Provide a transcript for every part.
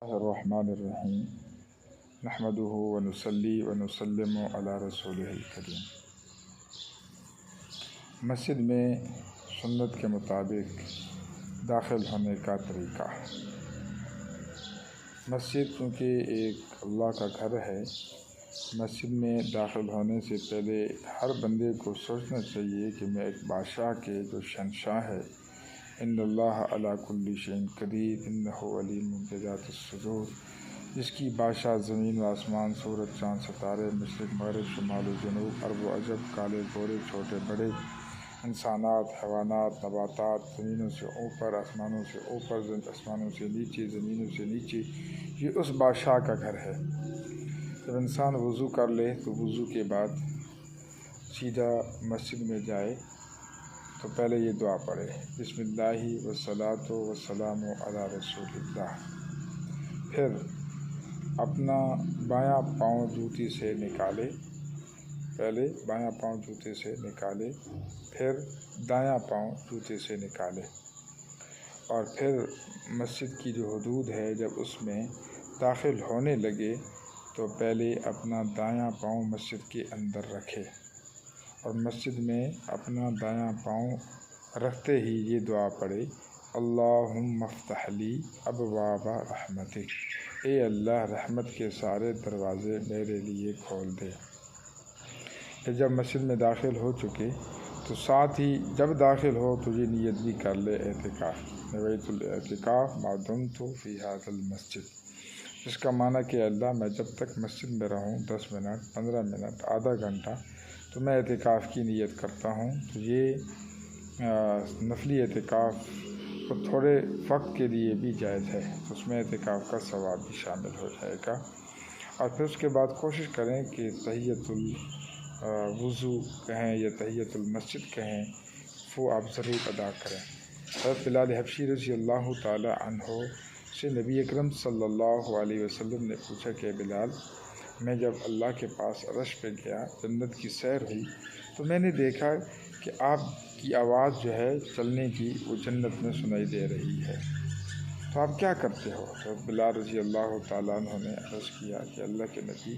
الرحمن الرحیم نحمدہ ونصلی ونسلم علی رسولہ الکریم۔ مسجد میں سنت کے مطابق داخل ہونے کا طریقہ۔ مسجد چونکہ ایک اللہ کا گھر ہے، مسجد میں داخل ہونے سے پہلے ہر بندے کو سوچنا چاہیے کہ میں ایک بادشاہ کے جو شہنشاہ ہے، ان اللہ علی کل شیء قدیر انہ علیم بذات الصدور، جس کی بادشاہ زمین و آسمان، سورج، چاند، ستارے، مشرق مغرب، شمال و جنوب، عرب و عجم، کالے گورے، چھوٹے بڑے، انسانات، حیوانات، نباتات، زمینوں سے اوپر، آسمانوں سے اوپر، آسمانوں سے نیچے، زمینوں سے نیچے، یہ اس بادشاہ کا گھر ہے۔ جب انسان وضو کر لے تو وضو کے بعد سیدھا مسجد میں جائے تو پہلے یہ دعا پڑھے، بسم اللہ والصلاۃ والسلام علی رسول اللہ۔ پھر اپنا بایاں پاؤں جوتی سے نکالے، پہلے بایاں پاؤں جوتے سے نکالے، پھر دایاں پاؤں جوتے سے نکالے، اور پھر مسجد کی جو حدود ہے جب اس میں داخل ہونے لگے تو پہلے اپنا دایاں پاؤں مسجد کے اندر رکھے، اور مسجد میں اپنا دایاں پاؤں رکھتے ہی یہ دعا پڑھے، اللہم افتح لی ابواب رحمتک، اے اللہ رحمت کے سارے دروازے میرے لیے کھول دے۔ پھر جب مسجد میں داخل ہو چکے تو ساتھ ہی جب داخل ہو تو یہ نیت بھی کر لے اعتکاف، نویت الاعتکاف ما دمت فی ھذا المسجد، جس کا معنی کہ اللہ میں جب تک مسجد میں رہوں 10 منٹ، 15 منٹ، آدھا گھنٹہ، تو میں اعتکاف کی نیت کرتا ہوں۔ تو یہ نفلی اعتکاف کو تھوڑے وقت کے لیے بھی جائز ہے، تو اس میں اعتکاف کا ثواب بھی شامل ہو جائے گا۔ اور پھر اس کے بعد کوشش کریں کہ تحیۃ الوضو کہیں یا تحیۃ المسجد کہیں، وہ آپ ضرور ادا کریں۔ حضرت بلال حبشی رضی اللہ تعالی عنہ سے نبی اکرم صلی اللہ علیہ وسلم نے پوچھا کہ بلال، میں جب اللہ کے پاس عرش پہ گیا، جنت کی سیر ہوئی، تو میں نے دیکھا کہ آپ کی آواز جو ہے چلنے کی وہ جنت میں سنائی دے رہی ہے، تو آپ کیا کرتے ہو؟ تو بلال رضی اللہ تعالیٰ عنہ نے عرض کیا کہ اللہ کے نبی،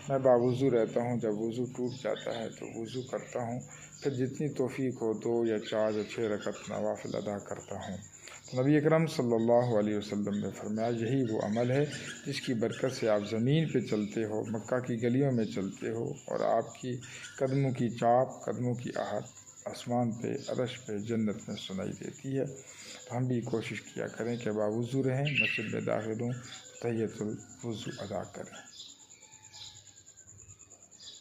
میں باوضو رہتا ہوں، جب وضو ٹوٹ جاتا ہے تو وضو کرتا ہوں، پھر جتنی توفیق ہو 2 یا 4 یا 6 رکعت نوافل ادا کرتا ہوں۔ تو نبی اکرم صلی اللہ علیہ وسلم نے فرمایا، یہی وہ عمل ہے جس کی برکت سے آپ زمین پہ چلتے ہو، مکہ کی گلیوں میں چلتے ہو، اور آپ کی قدموں کی چاپ، قدموں کی آہٹ آسمان پہ، عرش پہ، جنت میں سنائی دیتی ہے۔ تو ہم بھی کوشش کیا کریں کہ باوضو رہیں، مسجد میں داخل ہوں، تحیۃ الوضو ادا کریں۔